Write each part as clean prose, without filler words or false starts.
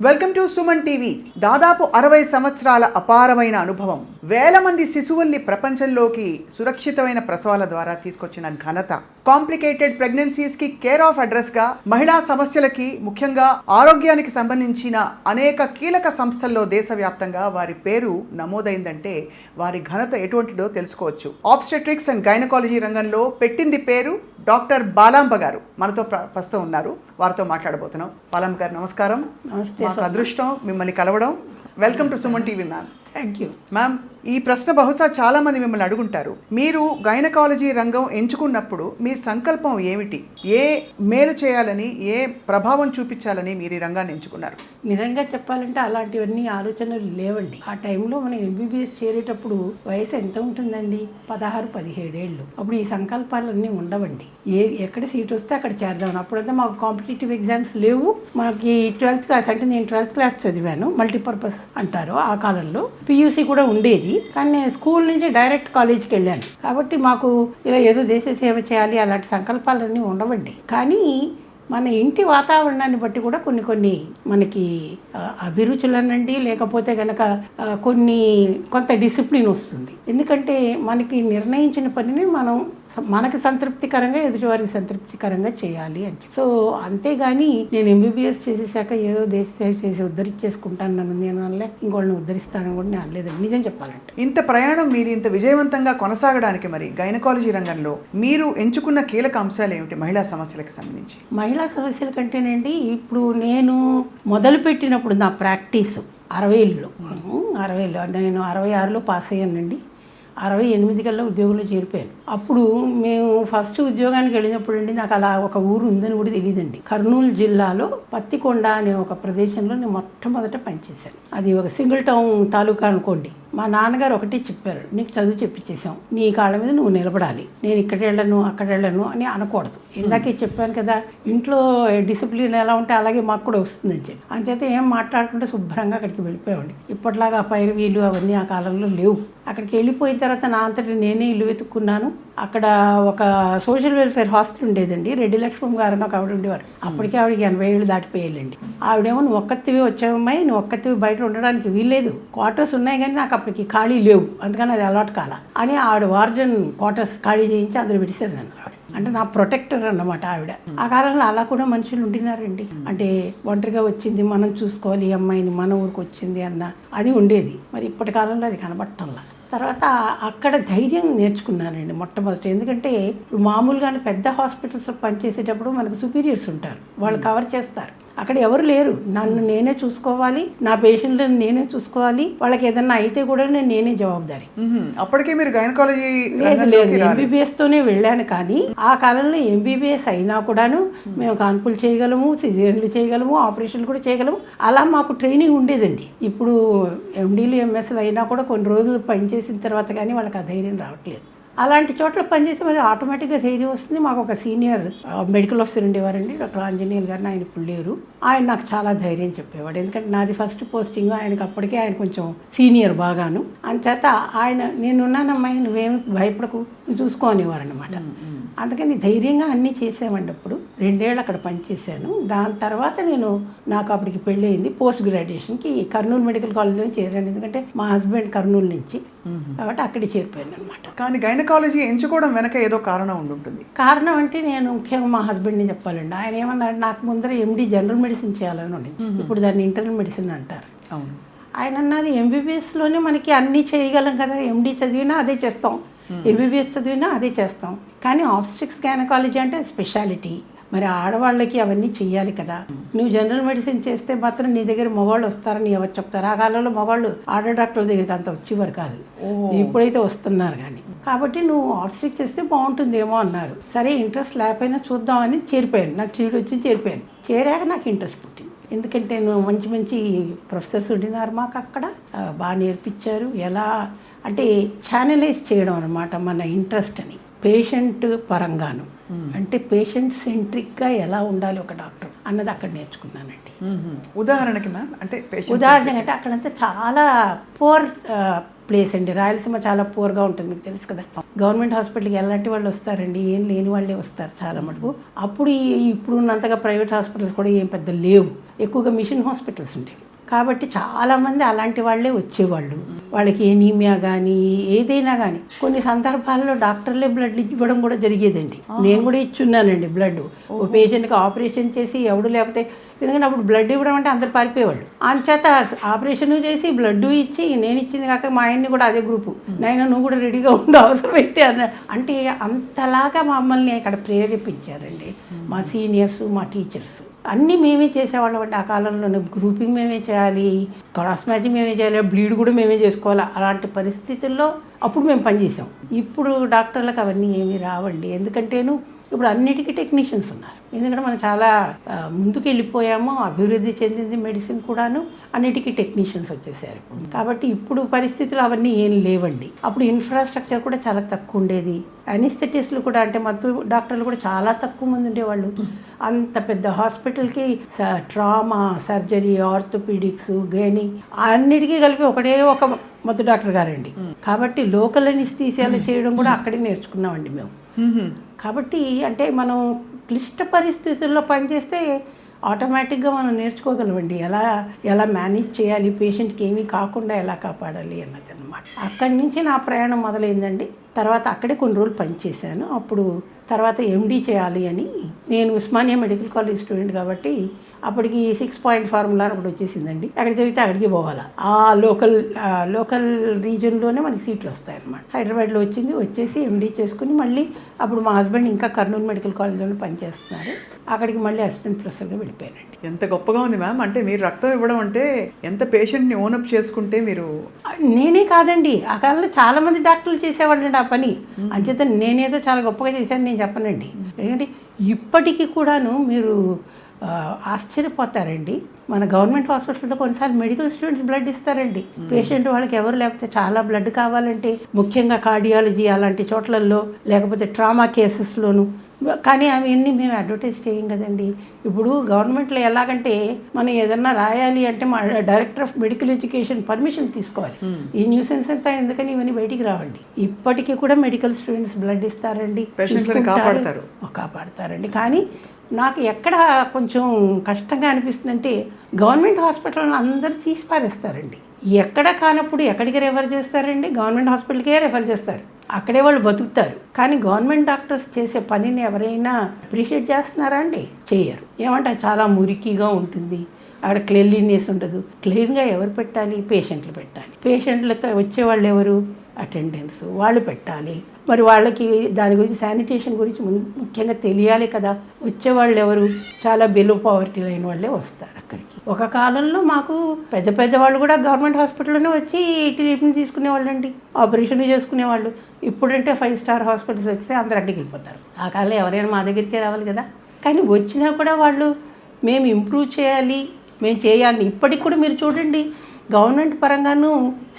Welcome to Suman TV. దాదాపు 60 సంవత్సరాల అపారమైన అనుభవం, వేల మంది శిశువుల్ని ప్రపంచంలోకి సురక్షితమైన ప్రసవాల ద్వారా తీసుకొచ్చిన ఘనత, కాంప్లికేటెడ్ ప్రెగ్నెన్సీస్ కి కేర్ ఆఫ్ అడ్రస్ గా, మహిళా సమస్యలకి ముఖ్యంగా ఆరోగ్యానికి సంబంధించిన అనేక కీలక సంస్థల్లో దేశవ్యాప్తంగా వారి పేరు నమోదైందంటే వారి ఘనత ఎటువంటిదో తెలుసుకోవచ్చు. ఆబ్స్టెట్రిక్స్ అండ్ గైనకాలజీ రంగంలో పెట్టింది పేరు డాక్టర్ బాలాంబ గారు మనతో ప్రస్తుతం ఉన్నారు. వారితో మాట్లాడబోతున్నాం. బాలాంబ గారు నమస్కారం. నమస్తే. మాకు అదృష్టం మిమ్మల్ని కలవడం. Welcome to Suman TV ma'am. Thank you ma'am, ఈ ప్రశ్న బహుశా చాలామంది మిమ్మల్ని అడుగుంటారు. మీరు గైనకాలజీ రంగం ఎంచుకున్నప్పుడు మీ సంకల్పం ఏమిటి? ఏ మేలు చేయాలని, ఏ ప్రభావం చూపించాలని మీరు ఈ రంగాన్ని ఎంచుకున్నారు? నిజంగా చెప్పాలంటే అలాంటివన్నీ ఆలోచనలు లేవండి. ఆ టైంలో మనం ఎంబీబీఎస్ చేరేటప్పుడు వయసు ఎంత ఉంటుందండి? 16-17 ఏళ్ళు. అప్పుడు ఈ సంకల్పాలన్నీ ఉండవండి. ఎక్కడ సీట్ వస్తే అక్కడ చేద్దాం. అప్పుడంతా మాకు కాంపిటేటివ్ ఎగ్జామ్స్ లేవు. మనకి 12th క్లాస్ అంటే నేను 12th క్లాస్ చదివాను, మల్టీపర్పస్ అంటారు ఆ కాలంలో. పియూసీ కూడా ఉండేది, కానీ నేను స్కూల్ నుంచి డైరెక్ట్ కాలేజీకి వెళ్ళాను. కాబట్టి మాకు ఇలా ఏదో దేశ సేవ చేయాలి అలాంటి సంకల్పాలన్నీ ఉండవండి. కానీ మన ఇంటి వాతావరణాన్ని బట్టి కూడా కొన్ని మనకి అభిరుచులనండి, లేకపోతే కనుక కొంత డిసిప్లిన్ వస్తుంది. ఎందుకంటే మనకి నిర్ణయించిన పనిని మనకి సంతృప్తికరంగా ఎదుటివారికి సంతృప్తికరంగా చేయాలి అని. సో అంతేగాని నేను ఎంబీబీఎస్ చేసేసాక ఏదో దేశ సేవ చేసి ఉద్ధరించేసుకుంటాను నేను అనలే, ఇంకోళ్ళని ఉద్ధరిస్తానని కూడా నేను అనలేదు నిజం చెప్పాలంటే. ఇంత ప్రయాణం మీరు ఇంత విజయవంతంగా కొనసాగడానికి మరి గైనకాలజీ రంగంలో మీరు ఎంచుకున్న కీలక అంశాలు ఏమిటి మహిళా సమస్యలకు సంబంధించి? మహిళా సమస్యల కంటేనండి, ఇప్పుడు నేను మొదలుపెట్టినప్పుడు నా ప్రాక్టీసు 60లో నేను 66లో పాస్ అయ్యానండి. 68 కల్లా ఉద్యోగంలో చేరిపోయాను. అప్పుడు మేము ఫస్ట్ ఉద్యోగానికి వెళ్ళినప్పుడు అండి, నాకు అలా ఒక ఊరు ఉందని కూడా తెలియదండి. కర్నూలు జిల్లాలో పత్తికొండ అనే ఒక ప్రదేశంలో నేను మొట్టమొదట పనిచేశాను. అది ఒక సింగిల్ టౌన్ తాలూకా అనుకోండి. మా నాన్నగారు ఒకటే చెప్పారు, నీకు చదువు చెప్పించేసాం, నీ కాళ్ళ మీద నువ్వు నిలబడాలి, నేను ఇక్కడ వెళ్ళను అక్కడ వెళ్ళను అని అనకూడదు. ఇందాకే చెప్పాను కదా, ఇంట్లో డిసిప్లిన్ ఎలా ఉంటే అలాగే మాకు కూడా వస్తుందని చెప్పి అంచేత ఏం మాట్లాడకుండా శుభ్రంగా అక్కడికి వెళ్ళిపోయామండి. ఇప్పట్లాగా పైరవీలు అవన్నీ ఆ కాలంలో లేవు. అక్కడికి వెళ్ళిపోయిన తర్వాత నా అంతటి నేనే ఇల్లు వెతుక్కున్నాను. అక్కడ ఒక సోషల్ వెల్ఫేర్ హాస్టల్ ఉండేదండి. రెడ్డి లక్ష్మణ్ గారు అని ఒక ఆవిడ ఉండేవారు. అప్పటికే ఆవిడకి 80 ఏళ్ళు దాటిపోయాలండి. ఆవిడేమో నువ్వు ఒక్కతివి వచ్చావమ్మాయి, నువ్వు ఒక్కతివి బయట ఉండడానికి వీల్లేదు, క్వార్టర్స్ ఉన్నాయి కానీ నాకు అప్పటికి ఖాళీ లేవు, అందుకని అది అలవాటు కాల అని ఆవిడ వార్డెన్ క్వార్టర్స్ ఖాళీ చేయించి అందులో పెట్టేశారు నన్ను. ఆవిడ అంటే నా ప్రొటెక్టర్ అన్నమాట ఆవిడ. ఆ కాలంలో అలా కూడా మనుషులు ఉండినారండి. అంటే ఒంటరిగా వచ్చింది, మనం చూసుకోవాలి ఈ అమ్మాయిని, మన ఊరికి వచ్చింది అన్న అది ఉండేది. మరి ఇప్పటి కాలంలో అది కనబట్టంలా. తర్వాత అక్కడ ధైర్యం నేర్చుకున్నానండి మొట్టమొదటి. ఎందుకంటే మామూలుగానే పెద్ద హాస్పిటల్స్లో పనిచేసేటప్పుడు మనకు సుపీరియర్స్ ఉంటారు, వాళ్ళు కవర్ చేస్తారు. అక్కడ ఎవరు లేరు, నన్ను నేనే చూసుకోవాలి, నా పేషెంట్లను నేనే చూసుకోవాలి, వాళ్ళకి ఏదన్నా అయితే కూడా నేనే జవాబుదారి. అప్పటికే మీరు గైనకాలజీ? లేదు, ఎంబీబీఎస్ తోనే వెళ్ళాను. కానీ ఆ కాలంలో ఎంబీబీఎస్ అయినా కూడాను మేము కాన్పులు చేయగలము, సిజేరియన్లు చేయగలము, ఆపరేషన్లు కూడా చేయగలము. అలా మాకు ట్రైనింగ్ ఉండేదండి. ఇప్పుడు ఎండీలు ఎంఎస్లు అయినా కూడా కొన్ని రోజులు పనిచేసిన తర్వాత కానీ వాళ్ళకి ఆ ధైర్యం రావట్లేదు. అలాంటి చోట్ల పనిచేసి మరి ఆటోమేటిక్గా ధైర్యం వస్తుంది. మాకు ఒక సీనియర్ మెడికల్ ఆఫీసర్ ఉండేవారండి, డాక్టర్ ఆంజనేయులు గారిని. ఆయన ఇప్పుడు లేరు. ఆయన నాకు చాలా ధైర్యం చెప్పేవాడు. ఎందుకంటే నాది ఫస్ట్ పోస్టింగ్, ఆయనకి అప్పటికే ఆయన కొంచెం సీనియర్ బాగాను. అంచేత ఆయన నేనున్నానమ్మాయి, నువ్వేమి భయపడకు, నువ్వు చూసుకోనివారు అనమాట. అందుకని ధైర్యంగా అన్నీ చేసామండి. అప్పుడు 2 ఏళ్ళు అక్కడ పనిచేశాను. దాని తర్వాత నాకు అప్పటికి పెళ్ళి అయింది. పోస్ట్ గ్రాడ్యుయేషన్కి కర్నూలు మెడికల్ కాలేజ్లో చేరాను. ఎందుకంటే మా హస్బెండ్ కర్నూలు నుంచి, కాబట్టి అక్కడే చేరిపోయాను అనమాట. కానీ గైనకాలజీ ఎంచుకోవడం వెనక ఏదో కారణం ఉంటుంది. కారణం అంటే నేను ముఖ్యంగా మా హస్బెండ్ని చెప్పాలండి. ఆయన ఏమన్నాడు, నాకు ముందర ఎండి జనరల్ మెడిసిన్ చేయాలని ఉండేది, ఇప్పుడు దాన్ని ఇంటర్నల్ మెడిసిన్ అంటారు. అవును. ఆయన అన్నారు, ఎంబీబీఎస్లోనే మనకి అన్నీ చేయగలం కదా, ఎండి చదివినా అదే చేస్తాం, ఎంబీబీఎస్ చదివినా అదే చేస్తాం, కానీ ఆబ్స్టెట్రిక్స్ గైనకాలజీ అంటే స్పెషాలిటీ, మరి ఆడవాళ్ళకి అవన్నీ చెయ్యాలి కదా. నువ్వు జనరల్ మెడిసిన్ చేస్తే మాత్రం నీ దగ్గర మగవాళ్ళు వస్తారని ఎవరు చెప్తారు? ఆ కాలంలో మగవాళ్ళు ఆడ డాక్టర్ల దగ్గరికి అంత వచ్చేవారు కాదు, ఇప్పుడైతే వస్తున్నారు. కానీ కాబట్టి నువ్వు ఆబ్స్టెట్రిక్స్ చేస్తే బాగుంటుందేమో అన్నారు. సరే, ఇంట్రెస్ట్ లేకపోయినా చూద్దామని చేరిపోయాను. నాకు సీట్ వచ్చి చేరిపోయాను. చేరాక నాకు ఇంట్రెస్ట్ పుట్టింది. ఎందుకంటే మంచి మంచి ప్రొఫెసర్స్ ఉండినారు మాకు అక్కడ, బాగా నేర్పించారు. ఎలా అంటే ఛానలైజ్ చేయడం అనమాట మన ఇంట్రెస్ట్ని పేషెంట్ పరంగాను. అంటే పేషెంట్ సెంట్రిక్గా ఎలా ఉండాలి ఒక డాక్టర్ అన్నది అక్కడ నేర్చుకున్నానండి. ఉదాహరణకి మ్యామ్, అంటే ఉదాహరణకి అంటే అక్కడంతా చాలా పూర్ ప్లేస్ అండి. రాయలసీమ చాలా పూర్గా ఉంటుంది, మీకు తెలుసు కదా. గవర్నమెంట్ హాస్పిటల్కి ఎలాంటి వాళ్ళు వస్తారండి, ఏం లేని వాళ్ళే వస్తారు చాలా మటుకు. అప్పుడు ఇప్పుడు ఉన్నంతగా ప్రైవేట్ హాస్పిటల్స్ కూడా ఏం పెద్ద లేవు. ఎక్కువగా మిషన్ హాస్పిటల్స్ ఉండేవి. కాబట్టి చాలామంది అలాంటి వాళ్ళే వచ్చేవాళ్ళు. వాళ్ళకి ఎనీమియా కానీ ఏదైనా కానీ కొన్ని సందర్భాల్లో డాక్టర్లే బ్లడ్ ఇవ్వడం కూడా జరిగేదండి. నేను కూడా ఇచ్చున్నానండి బ్లడ్. ఓ పేషెంట్కి ఆపరేషన్ చేసి ఎవడు లేకపోతే, ఎందుకంటే అప్పుడు బ్లడ్ ఇవ్వడం అంటే అందరు పారిపోయేవాళ్ళు. అంచేత ఆపరేషన్ చేసి బ్లడ్ ఇచ్చి, నేను ఇచ్చింది కాక మా ఆయన్ని కూడా అదే గ్రూపు, నాయన నువ్వు కూడా రెడీగా ఉండు అవసరమైతే అన్నాడు. అంటే అంతలాగా మమ్మల్ని ఇక్కడ ప్రేరేపించారండి మా సీనియర్స్, మా టీచర్స్. అన్నీ మేమే చేసేవాళ్ళం అండి. ఆ కాలంలో గ్రూపింగ్ మేమే చేయాలి, క్రాస్ మ్యాచింగ్ మేమే చేయాలి, బ్లీడ్ కూడా మేమే చేసుకోవాలి. అలాంటి పరిస్థితుల్లో అప్పుడు మేము పనిచేసాం. ఇప్పుడు డాక్టర్లకు అవన్నీ ఏమీ రావండి. ఎందుకంటేను ఇప్పుడు అన్నిటికీ టెక్నీషియన్స్ ఉన్నారు. ఎందుకంటే మనం చాలా ముందుకు వెళ్ళిపోయాము, అభివృద్ధి చెందింది మెడిసిన్ కూడాను, అన్నిటికీ టెక్నీషియన్స్ వచ్చేసారు. కాబట్టి ఇప్పుడు పరిస్థితులు అవన్నీ ఏం లేవండి. అప్పుడు ఇన్ఫ్రాస్ట్రక్చర్ కూడా చాలా తక్కువ ఉండేది. అనిస్థెటిస్టులు కూడా, అంటే మత్తు డాక్టర్లు కూడా చాలా తక్కువ మంది ఉండేవాళ్ళు. అంత పెద్ద హాస్పిటల్కి ట్రామా, సర్జరీ, ఆర్థోపీడిక్స్, గైనీ అన్నిటికీ కలిపి ఒకటే ఒక మత్తు డాక్టర్ గారండి. కాబట్టి లోకల్ అనిస్థీసియాలు చేయడం కూడా అక్కడే నేర్చుకున్నామండి మేము. కాబట్టి అంటే మనం క్లిష్ట పరిస్థితుల్లో పనిచేస్తే ఆటోమేటిక్గా మనం నేర్చుకోగలమండి. ఎలా మేనేజ్ చేయాలి, పేషెంట్కి ఏమీ కాకుండా ఎలా కాపాడాలి అన్నది అనమాట. అక్కడి నుంచి నా ప్రయాణం మొదలైందండి. తర్వాత అక్కడే కొన్ని రోజులు పనిచేశాను. అప్పుడు తర్వాత ఎండీ చేయాలి అని, నేను ఉస్మానియా మెడికల్ కాలేజ్ స్టూడెంట్ కాబట్టి అప్పటికి 6 పాయింట్ ఫార్ములా ఒకటి వచ్చేసిందండి. అక్కడ చదివితే అక్కడికి పోవాలా. ఆ లోకల్ రీజియన్లోనే మనకి సీట్లు వస్తాయన్నమాట. హైదరాబాద్లో వచ్చేసి ఎండీ చేసుకుని మళ్ళీ అప్పుడు మా హస్బెండ్ ఇంకా కర్నూలు మెడికల్ కాలేజ్లోనే పనిచేస్తున్నారు. అక్కడికి మళ్ళీ అసిస్టెంట్ ప్రొఫెసర్గా వెళ్ళిపోయానండి. ఎంత గొప్పగా ఉంది మ్యామ్. అంటే మీరు రక్తం ఇవ్వడం అంటే ఎంత పేషెంట్ని ఓనప్ చేసుకుంటే మీరు. నేనే కాదండి, ఆ కాలంలో చాలా మంది డాక్టర్లు చేసేవాళ్ళండి ఆ పని. అంచేత నేనేదో చాలా గొప్పగా చేశాను నేను చెప్పనండి. ఎందుకంటే ఇప్పటికీ కూడాను మీరు ఆశ్చర్యపోతారండి. మన గవర్నమెంట్ హాస్పిటల్తో కొన్నిసార్లు మెడికల్ స్టూడెంట్స్ బ్లడ్ ఇస్తారండి. పేషెంట్ వాళ్ళకి ఎవరు లేకపోతే చాలా బ్లడ్ కావాలంటే, ముఖ్యంగా కార్డియాలజీ అలాంటి చోట్లలో, లేకపోతే ట్రామా కేసెస్లోను. కానీ అవన్నీ మేము అడ్వర్టైజ్ చేయం కదండి. ఇప్పుడు గవర్నమెంట్లో ఎలాగంటే మనం ఏదన్నా రాయాలి అంటే మా director of medical education permission తీసుకోవాలి. ఈ న్యూసెన్స్ అంతా ఎందుకని ఇవన్నీ బయటికి రావండి. ఇప్పటికీ కూడా మెడికల్ స్టూడెంట్స్ బ్లడ్ ఇస్తారండి, కాపాడతారండి. కానీ నాకు ఎక్కడ కొంచెం కష్టంగా అనిపిస్తుందంటే గవర్నమెంట్ హాస్పిటల్ అందరూ తీసి పారేస్తారండి. ఎక్కడ కానప్పుడు ఎక్కడికి రెఫర్ చేస్తారండి? గవర్నమెంట్ హాస్పిటల్కే రెఫర్ చేస్తారు. అక్కడే వాళ్ళు బతుకుతారు. కానీ గవర్నమెంట్ డాక్టర్స్ చేసే పనిని ఎవరైనా అప్రిషియేట్ చేస్తున్నారా అండి? చేయరు. ఏమంటే చాలా మురికిగా ఉంటుంది, అక్కడ క్లీన్లీనెస్ ఉండదు. క్లీన్గా ఎవరు పెట్టాలి? పేషెంట్లు పెట్టాలి. పేషెంట్లతో వచ్చేవాళ్ళు ఎవరు? అటెండెన్స్ వాళ్ళు పెట్టాలి. మరి వాళ్ళకి దాని గురించి శానిటేషన్ గురించి ముఖ్యంగా తెలియాలి కదా. వచ్చేవాళ్ళు ఎవరు? చాలా బిలో పావర్టీ లైన్ వాళ్ళే వస్తారు అక్కడికి. ఒక కాలంలో మాకు పెద్ద వాళ్ళు కూడా గవర్నమెంట్ హాస్పిటల్లోనే వచ్చి ట్రీట్మెంట్ తీసుకునేవాళ్ళండి, ఆపరేషన్లు చేసుకునేవాళ్ళు. ఇప్పుడంటే 5 స్టార్ హాస్పిటల్స్ వస్తే అందరు అడ్డికి వెళ్ళిపోతారు. ఆ కాలంలో ఎవరైనా మా దగ్గరికే రావాలి కదా. కానీ వచ్చినా కూడా వాళ్ళు మేము ఇంప్రూవ్ చేయాలి, మేము చేయాలి. ఇప్పటికి కూడా మీరు చూడండి, గవర్నమెంట్ పరంగాను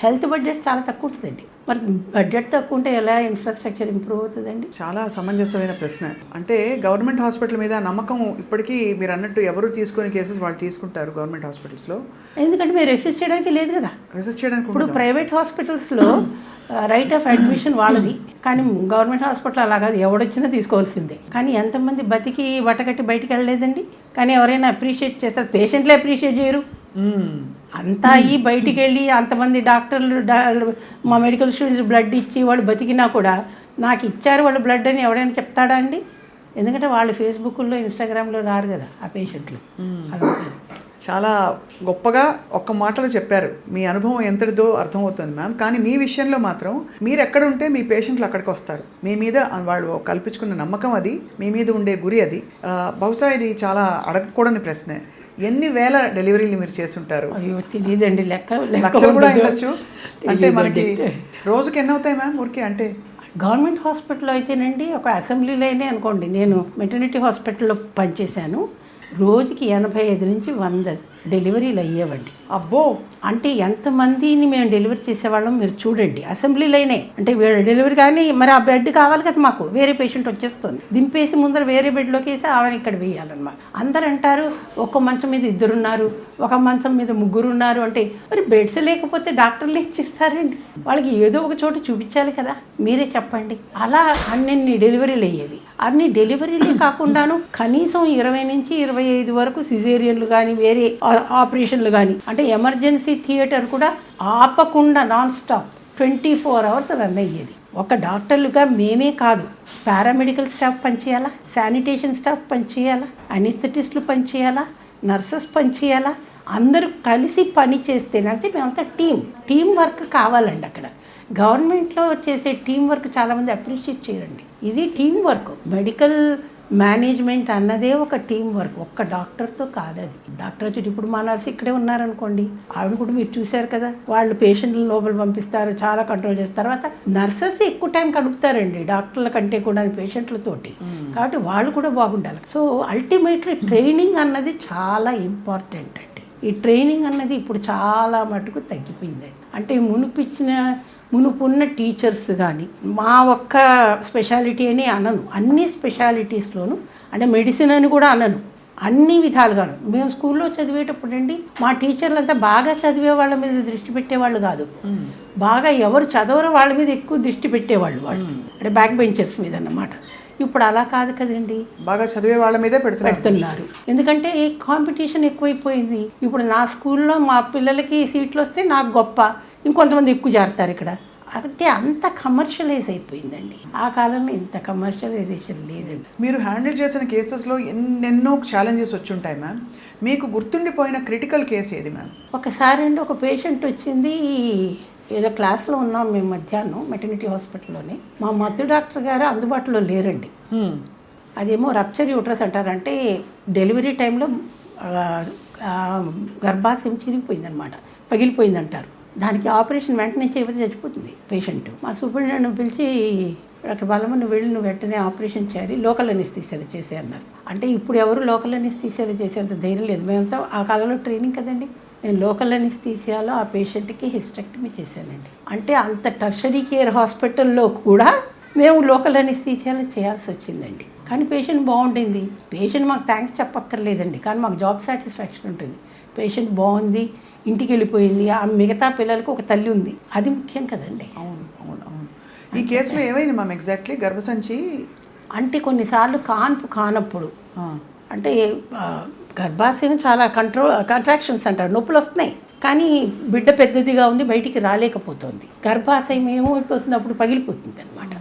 హెల్త్ బడ్జెట్ చాలా తక్కువ ఉంటుందండి. మరి బడ్జెట్ తక్కువ ఉంటే ఎలా ఇన్ఫ్రాస్ట్రక్చర్ ఇంప్రూవ్ అవుతుందండి? చాలా సమంజసమైన ప్రశ్న. అంటే గవర్నమెంట్ హాస్పిటల్ మీద నమ్మకం ఇప్పటికీ మీరు అన్నట్టు ఎవరు తీసుకునే కేసెస్ వాళ్ళు తీసుకుంటారు గవర్నమెంట్ హాస్పిటల్స్లో. ఎందుకంటే మీరు రెసిస్ట్ చేయడానికి లేదు కదా. రెసిస్ట్ చేయడానికి ఇప్పుడు ప్రైవేట్ హాస్పిటల్స్లో రైట్ ఆఫ్ అడ్మిషన్ వాళ్ళది, కానీ గవర్నమెంట్ హాస్పిటల్ అలా కాదు, ఎవడొచ్చినా తీసుకోవాల్సిందే. కానీ ఎంతమంది బతికి బట్టకట్టి బయటికి వెళ్ళలేదండి. కానీ ఎవరైనా అప్రిషియేట్ చేస్తారు? పేషెంట్లే అప్రిషియేట్ చేయరు. అంతా ఈ బయటికి వెళ్ళి అంతమంది డాక్టర్లు మా మెడికల్ స్టూడెంట్స్ బ్లడ్ ఇచ్చి వాళ్ళు బతికినా కూడా నాకు ఇచ్చారు వాళ్ళు బ్లడ్ అని ఎవరైనా చెప్తాడా అండి? ఎందుకంటే వాళ్ళు ఫేస్బుక్లో, ఇన్స్టాగ్రామ్లో రారు కదా ఆ పేషెంట్లు. చాలా గొప్పగా ఒక్క మాటలో చెప్పారు. మీ అనుభవం ఎంతటిదో అర్థమవుతుంది మ్యామ్. కానీ మీ విషయంలో మాత్రం మీరు ఎక్కడ ఉంటే మీ పేషెంట్లు అక్కడికి వస్తారు. మీ మీద వాళ్ళు కల్పించుకున్న నమ్మకం అది, మీ మీద ఉండే గురి అది. బహుశా ఇది చాలా అడగకూడని ప్రశ్నే. ఎన్ని వేల డెలివరీలు మీరు చేస్తుంటారు? అయ్యో తెలియదండి, లక్షలు కూడా ఉండొచ్చు. అంటే మనకి రోజుకి ఎన్ని అవుతాయి మ్యామ్ ఊరికి? అంటే గవర్నమెంట్ హాస్పిటల్లో అయితేనండి ఒక అసెంబ్లీలోనే అనుకోండి, నేను మెటర్నిటీ హాస్పిటల్లో పనిచేశాను. రోజుకి 85 నుంచి 100 డెలివరీలు అయ్యేవండి. అబ్బో, అంటే ఎంతమందిని మేము డెలివరీ చేసేవాళ్ళం మీరు చూడండి. అసెంబ్లీలోనే అంటే వీళ్ళ డెలివరీ కానీ మరి ఆ బెడ్ కావాలి కదా, మాకు వేరే పేషెంట్ వచ్చేస్తుంది, దింపేసి ముందర వేరే బెడ్లోకి వేసి ఆమెను ఇక్కడ వేయాలన్నమాట. అందరు అంటారు ఒక మంచం మీద 2 ఉన్నారు, ఒక మంచం మీద 3 ఉన్నారు అంటే మరి బెడ్స్ లేకపోతే డాక్టర్లు ఏం చేస్తారండి? వాళ్ళకి ఏదో ఒక చోట చూపించాలి కదా, మీరే చెప్పండి. అలా అన్ని డెలివరీలు అయ్యేవి. అన్ని డెలివరీలే కాకుండాను కనీసం 20 నుంచి 25 వరకు సిజేరియన్లు కానీ వేరే ఆపరేషన్లు కానీ, అంటే ఎమర్జెన్సీ థియేటర్ కూడా ఆపకుండా నాన్ స్టాప్ 24 అవర్స్ రన్ అయ్యేది. ఒక డాక్టర్లుగా మేమే కాదు, పారామెడికల్ స్టాఫ్ పనిచేయాలా, శానిటేషన్ స్టాఫ్ పనిచేయాలా, అనిస్థెటిస్టులు పనిచేయాలా, నర్సెస్ పనిచేయాలా, అందరూ కలిసి పని చేస్తేనే. అంటే మేమంతా టీం వర్క్ కావాలండి. అక్కడ గవర్నమెంట్లో చేసే టీం వర్క్ చాలామంది అప్రిషియేట్ చేయరండి. ఇది టీం వర్క్. మెడికల్ మేనేజ్మెంట్ అన్నదే ఒక టీం వర్క్, ఒక్క డాక్టర్తో కాదు. అది డాక్టర్ వచ్చి ఇప్పుడు మా నర్స్ ఇక్కడే ఉన్నారనుకోండి, ఆవిడ కూడా మీరు చూశారు కదా, వాళ్ళు పేషెంట్లు లోపల పంపిస్తారు, చాలా కంట్రోల్ చేస్తారు. తర్వాత నర్సెస్ ఎక్కువ టైం గడుపుతారండి డాక్టర్ల కంటే కూడా పేషెంట్లతోటి, కాబట్టి వాళ్ళు కూడా బాగుండాలి. సో అల్టిమేట్లీ ట్రైనింగ్ అన్నది చాలా ఇంపార్టెంట్ అండి. ఈ ట్రైనింగ్ అన్నది ఇప్పుడు చాలా మటుకు తగ్గిపోయిందండి. అంటే మునుపున్న టీచర్స్ కానీ, మా ఒక్క స్పెషాలిటీ అని అనను, అన్ని స్పెషాలిటీస్లోనూ, అంటే మెడిసిన్ అని కూడా అనను, అన్ని విధాలుగాను. మేము స్కూల్లో చదివేటప్పుడు అండి మా టీచర్లంతా బాగా చదివే వాళ్ళ మీద దృష్టి పెట్టేవాళ్ళు కాదు, బాగా ఎవరు చదవరో వాళ్ళ మీద ఎక్కువ దృష్టి పెట్టేవాళ్ళు, వాళ్ళు అంటే బ్యాక్ బెంచర్స్ మీద అన్నమాట. ఇప్పుడు అలా కాదు కదండి, బాగా చదివే వాళ్ళ మీదే పెడుతున్నారు. ఎందుకంటే కాంపిటీషన్ ఎక్కువైపోయింది. ఇప్పుడు నా స్కూల్లో మా పిల్లలకి సీట్లు వస్తే నాకు గొప్ప, ఇంకొంతమంది ఎక్కువ చేరతారు ఇక్కడ. అంటే అంత కమర్షియలైజ్ అయిపోయిందండి. ఆ కాలంలో ఇంత కమర్షియలైజేషన్ లేదండి. మీరు హ్యాండిల్ చేసిన కేసెస్లో ఎన్నెన్నో ఛాలెంజెస్ వచ్చి ఉంటాయి మ్యామ్. మీకు గుర్తుండిపోయిన క్రిటికల్ కేసు ఏది మ్యామ్? ఒకసారి అండి ఒక పేషెంట్ వచ్చింది, ఏదో క్లాస్లో ఉన్నాం మేము మధ్యాహ్నం మెటర్నిటీ హాస్పిటల్లోనే. మా మత్తు డాక్టర్ గారు అందుబాటులో లేరండి. అదేమో రప్చర్ యూట్రస్ అంటారంటే డెలివరీ టైంలో గర్భాశయం చిరిగిపోయిందనమాట, పగిలిపోయిందంటారు. దానికి ఆపరేషన్ వెంటనే చేయకపోతే చచ్చిపోతుంది పేషెంట్. మా సూపరింటెండెంట్ పిలిచి డాక్టర్ బాలమ్మ నువ్వు వెళ్ళి నువ్వు వెంటనే ఆపరేషన్ చేయాలి, లోకల్ అనెస్థీసియా చేసే అన్నారు. అంటే ఇప్పుడు ఎవరు లోకల్ అనెస్థీసియా చేసేంత ధైర్యం లేదు. మేమంతా ఆ కాలంలో ట్రైనింగ్ కదండి. నేను లోకల్ అనెస్థీసియాలో ఆ పేషెంట్కి హిస్టెక్టమీ చేశానండి. అంటే అంత టర్షరీ కేర్ హాస్పిటల్లో కూడా మేము లోకల్ అనెస్థీసియాలో చేయాల్సి వచ్చిందండి. కానీ పేషెంట్ బాగుంటుంది, పేషెంట్ మాకు థ్యాంక్స్ చెప్పక్కర్లేదండి, కానీ మాకు జాబ్ సాటిస్ఫాక్షన్ ఉంటుంది. పేషెంట్ బాగుంది, ఇంటికి వెళ్ళిపోయింది, ఆ మిగతా పిల్లలకు ఒక తల్లి ఉంది, అది ముఖ్యం కదండి. అవును. ఈ కేసులో ఏమైంది మ్యామ్ ఎగ్జాక్ట్లీ? గర్భసంచి అంటే కొన్నిసార్లు కానప్పుడు అంటే గర్భాశయం చాలా కంట్రాక్షన్స్ అంటారు, నొప్పులు వస్తున్నాయి, కానీ బిడ్డ పెద్దదిగా ఉంది, బయటికి రాలేకపోతుంది. గర్భాశయం ఏమైపోతుంది, అప్పుడు పగిలిపోతుంది అనమాట.